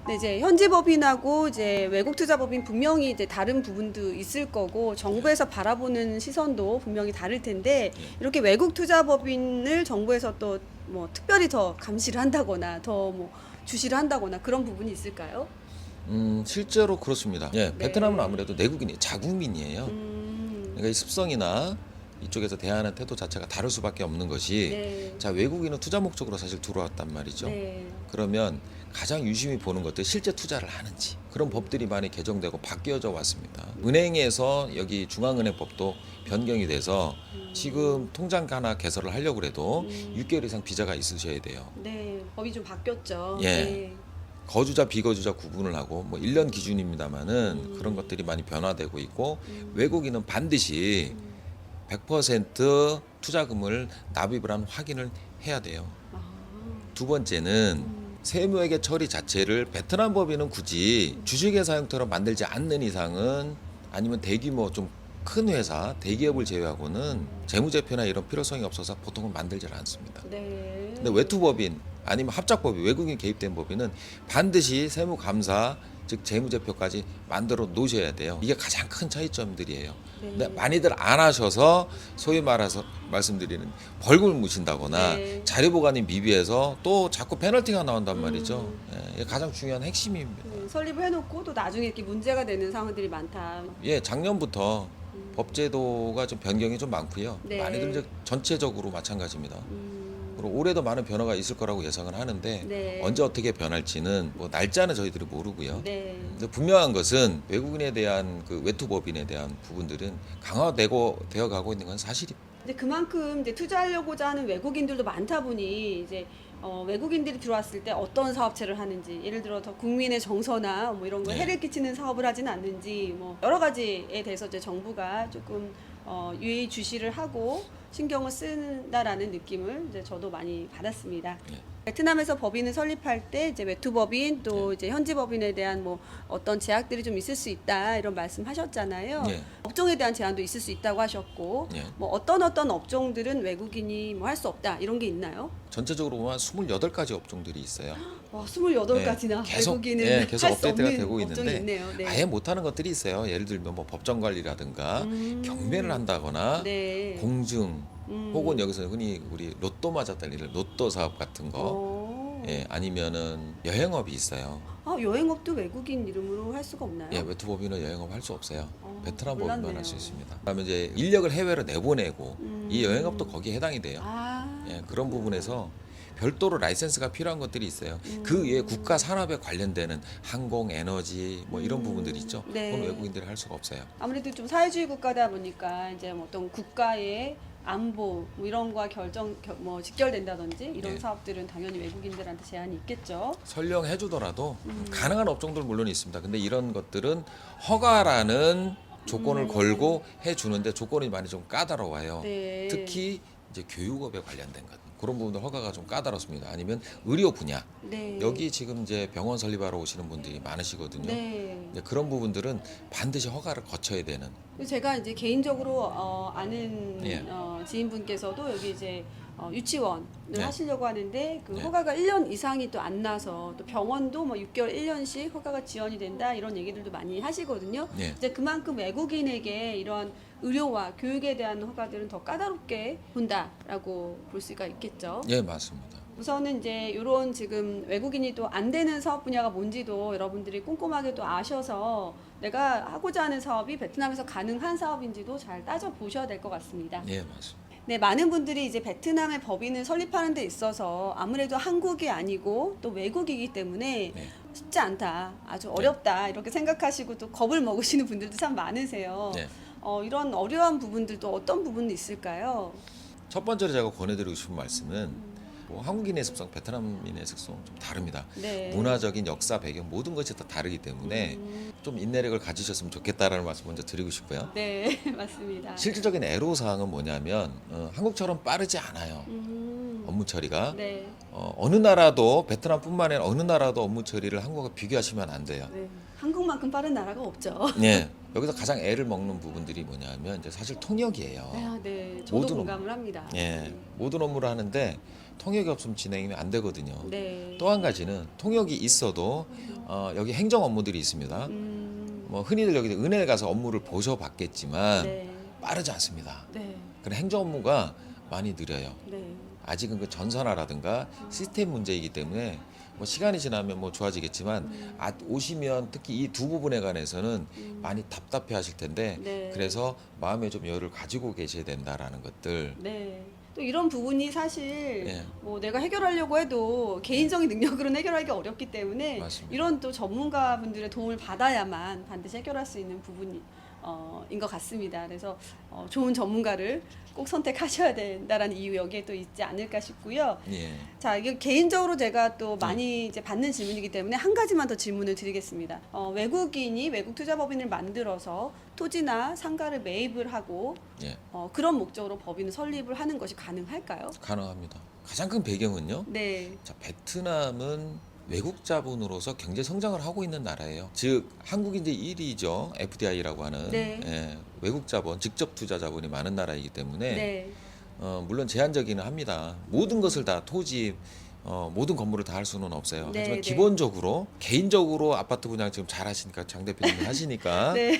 네, 이제 현지 법인하고 이제 외국 투자 법인 분명히 이제 다른 부분도 있을 거고 정부에서 바라보는 시선도 분명히 다를 텐데 이렇게 외국 투자 법인을 정부에서 또 뭐 특별히 더 감시를 한다거나 더 뭐 주시를 한다거나 그런 부분이 있을까요? 실제로 그렇습니다. 예, 네. 베트남은 아무래도 내국인이 자국민이에요. 그러니까 이 습성이나 이쪽에서 대하는 태도 자체가 다를 수밖에 없는 것이 네. 자 외국인은 투자 목적으로 사실 들어왔단 말이죠. 네. 그러면 가장 유심히 보는 것들 실제 투자를 하는지 그런 법들이 많이 개정되고 바뀌어져 왔습니다. 은행에서 여기 중앙은행법도 변경이 돼서 지금 통장 하나 개설을 하려고 해도 6개월 이상 비자가 있으셔야 돼요. 네, 법이 좀 바뀌었죠. 예. 네. 거주자 비거주자 구분을 하고 뭐 1년 기준입니다만은 그런 것들이 많이 변화되고 있고 외국인은 반드시 100% 투자금을 납입을 한 확인을 해야 돼요. 아, 두 번째는 세무회계 처리 자체를 베트남 법인은 굳이 주식회사 형태로 만들지 않는 이상은 아니면 대규모 좀 큰 회사, 대기업을 제외하고는 재무제표나 이런 필요성이 없어서 보통은 만들질 않습니다. 네. 근데 외투법인 아니면 합작법인 외국인 개입된 법인은 반드시 세무감사 즉 재무제표까지 만들어 놓으셔야 돼요. 이게 가장 큰 차이점들이에요. 네. 근데 많이들 안 하셔서 소위 말해서 말씀드리는 벌금을 무신다거나 네. 자료 보관이 미비해서 또 자꾸 페널티가 나온단 말이죠. 예, 이게 가장 중요한 핵심입니다. 설립을 해놓고 또 나중에 이렇게 문제가 되는 상황들이 많다. 예, 작년부터 법제도가 좀 변경이 좀 많고요. 네. 많이들 이제 전체적으로 마찬가지입니다. 그리고 올해도 많은 변화가 있을 거라고 예상을 하는데 네. 언제 어떻게 변할지는 뭐 날짜는 저희들이 모르고요. 네. 근데 분명한 것은 외국인에 대한 그 외투법인에 대한 부분들은 되어 가고 있는 건 사실입니다. 근데 그만큼 이제 투자하려고자 하는 외국인들도 많다 보니 이제 외국인들이 들어왔을 때 어떤 사업체를 하는지 예를 들어 더 국민의 정서나 뭐 이런 거 네. 해를 끼치는 사업을 하지는 않는지 뭐 여러 가지에 대해서 이제 정부가 조금 유의 주시를 하고 신경을 쓴다라는 느낌을 이제 저도 많이 받았습니다. 네. 베트남에서 법인을 설립할 때 이제 외투법인 또 네. 이제 현지 법인에 대한 뭐 어떤 제약들이 좀 있을 수 있다 이런 말씀하셨잖아요. 네. 업종에 대한 제한도 있을 수 있다고 하셨고 네. 뭐 어떤 업종들은 외국인이 뭐 할 수 없다 이런 게 있나요? 전체적으로 보면 28가지 업종들이 있어요. 와, 28가지나 계속, 외국인은 예, 계속 할 수 업데이트가 없는 되고 업종이 있는데 있네요. 네. 아예 못하는 것들이 있어요. 예를 들면 뭐 법정 관리라든가 경매를 한다거나 네. 공증 혹은 여기서 흔히 우리 로또 맞았다는 로또 사업 같은 거 어. 예, 아니면은 여행업이 있어요. 아, 여행업도 외국인 이름으로 할 수가 없나요? 예, 외투법인은 여행업 할 수 없어요. 베트남 몰랐네요. 법인만 할 수 있습니다. 그다음에 이제 인력을 해외로 내보내고 이 여행업도 거기에 해당이 돼요. 아. 예, 그런 부분에서 별도로 라이센스가 필요한 것들이 있어요. 그 외에 국가 산업에 관련되는 항공, 에너지 뭐 이런 부분들이 있죠. 네. 그건 외국인들이 할 수가 없어요. 아무래도 좀 사회주의 국가다 보니까 이제 뭐 어떤 국가의 안보 뭐 이런 거와 뭐 직결된다든지 이런 네. 사업들은 당연히 외국인들한테 제한이 있겠죠. 설령 해주더라도 가능한 업종들은 물론 있습니다. 근데 이런 것들은 허가라는 조건을 걸고 해주는데 조건이 많이 좀 까다로워요. 네. 특히 이제 교육업에 관련된 것 그런 부분들 허가가 좀 까다롭습니다. 아니면 의료 분야 네. 여기 지금 이제 병원 설립하러 오시는 분들이 많으시거든요. 네. 이제 그런 부분들은 반드시 허가를 거쳐야 되는. 제가 이제 개인적으로 아는 예. 지인분께서도 여기 이제 유치원을 네. 하시려고 하는데 그 네. 허가가 1년 이상이 또 안 나서 또 병원도 뭐 6개월, 1년씩 허가가 지연이 된다 이런 얘기들도 많이 하시거든요. 네. 이제 그만큼 외국인에게 이런 의료와 교육에 대한 허가들은 더 까다롭게 본다라고 볼 수가 있겠죠. 예, 맞습니다. 우선은 이제 이런 지금 외국인이 또 안 되는 사업 분야가 뭔지도 여러분들이 꼼꼼하게 또 아셔서 내가 하고자 하는 사업이 베트남에서 가능한 사업인지도 잘 따져 보셔야 될 것 같습니다. 예, 맞습니다. 네, 많은 분들이 이제 베트남의 법인을 설립하는 데 있어서 아무래도 한국이 아니고 또 외국이기 때문에 네. 쉽지 않다, 아주 어렵다 이렇게 생각하시고 또 겁을 먹으시는 분들도 참 많으세요. 네. 이런 어려운 부분들도 어떤 부분이 있을까요? 첫 번째로 제가 권해드리고 싶은 말씀은 뭐 한국인의 습성, 베트남인의 습성 좀 다릅니다. 네. 문화적인 역사 배경 모든 것이 다 다르기 때문에 좀 인내력을 가지셨으면 좋겠다라는 말씀 먼저 드리고 싶고요. 네, 맞습니다. 실질적인 애로사항은 뭐냐면 한국처럼 빠르지 않아요. 업무 처리가 네. 어느 나라도 베트남뿐만 아니라 어느 나라도 업무 처리를 한국과 비교하시면 안 돼요. 네. 한국만 한국만큼 빠른 나라가 없죠. 예. 여기서 가장 애를 먹는 부분들이 뭐냐면 이제 사실 통역이에요. 네, 저도 모든 공감을 합니다. 예. 모든 업무를 하는데 통역이 없으면 진행이 안 되거든요. 네. 또 한 가지는 통역이 있어도 여기 행정 업무들이 있습니다. 뭐 흔히들 여기 은행에 가서 업무를 보셔봤겠지만 네. 빠르지 않습니다. 네. 그런 행정 업무가 많이 느려요. 네. 아직은 그 전산화라든가 시스템 문제이기 때문에 뭐 시간이 지나면 뭐 좋아지겠지만 오시면 특히 이 두 부분에 관해서는 많이 답답해 하실 텐데 네. 그래서 마음에 좀 여유를 가지고 계셔야 된다라는 것들. 네. 또 이런 부분이 사실 예. 뭐 내가 해결하려고 해도 개인적인 능력으로는 해결하기가 어렵기 때문에 맞습니다. 이런 또 전문가분들의 도움을 받아야만 반드시 해결할 수 있는 부분이 인 것 같습니다. 그래서 좋은 전문가를 꼭 선택하셔야 된다라는 이유 여기에 또 있지 않을까 싶고요. 예. 자, 이게 개인적으로 제가 또 많이 이제 받는 질문이기 때문에 한 가지만 더 질문을 드리겠습니다. 외국인이 외국 투자법인을 만들어서 토지나 상가를 매입을 하고 예. 그런 목적으로 법인을 설립을 하는 것이 가능할까요? 가능합니다. 가장 큰 배경은요. 네, 자, 베트남은 외국 자본으로서 경제 성장을 하고 있는 나라예요. 즉 한국이 이제 1위죠. FDI라고 하는 네. 예, 외국 자본, 직접 투자 자본이 많은 나라이기 때문에 네, 물론 제한적이긴 합니다. 모든 것을 다 토지 모든 건물을 다 할 수는 없어요. 네, 하지만 네. 기본적으로 개인적으로 아파트 분양 지금 잘 하시니까 장 대표님이 하시니까 네,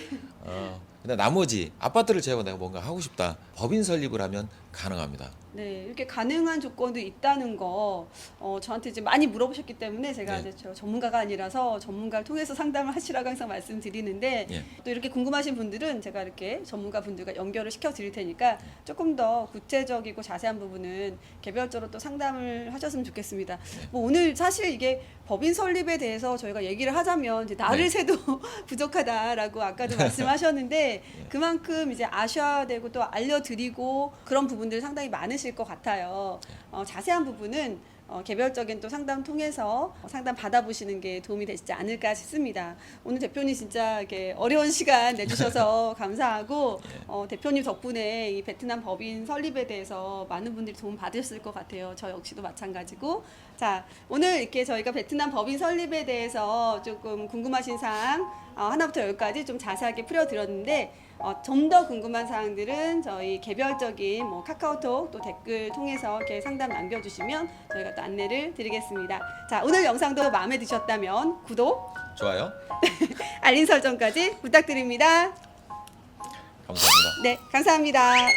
근데 나머지 아파트를 제외하고 내가 뭔가 하고 싶다. 법인 설립을 하면 가능합니다. 네, 이렇게 가능한 조건도 있다는 거 저한테 이제 많이 물어보셨기 때문에 제가 네. 이제 저 전문가가 아니라서 전문가를 통해서 상담을 하시라고 항상 말씀드리는데 예. 또 이렇게 궁금하신 분들은 제가 이렇게 전문가 분들과 연결을 시켜 드릴 테니까 조금 더 구체적이고 자세한 부분은 개별적으로 또 상담을 하셨으면 좋겠습니다. 뭐 오늘 사실 이게 법인 설립에 대해서 저희가 얘기를 하자면 이제 날을 네. 새도 부족하다라고 아까도 말씀하셨는데 그만큼 이제 아셔야 되고 또 알려드리고 그런 부분들 상당히 많으실 것 같아요. 자세한 부분은 개별적인 또 상담 통해서 상담 받아보시는 게 도움이 되시지 않을까 싶습니다. 오늘 대표님 진짜 이렇게 어려운 시간 내주셔서 감사하고 대표님 덕분에 이 베트남 법인 설립에 대해서 많은 분들이 도움 받으셨을 것 같아요. 저 역시도 마찬가지고. 자, 오늘 이렇게 저희가 베트남 법인 설립에 대해서 조금 궁금하신 사항 하나부터 열까지 좀 자세하게 풀어드렸는데 좀 더 궁금한 사항들은 저희 개별적인 뭐 카카오톡 또 댓글 통해서 이렇게 상담 남겨주시면 저희가 또 안내를 드리겠습니다. 자, 오늘 영상도 마음에 드셨다면 구독, 좋아요. 알림 설정까지 부탁드립니다. 감사합니다. 네, 감사합니다.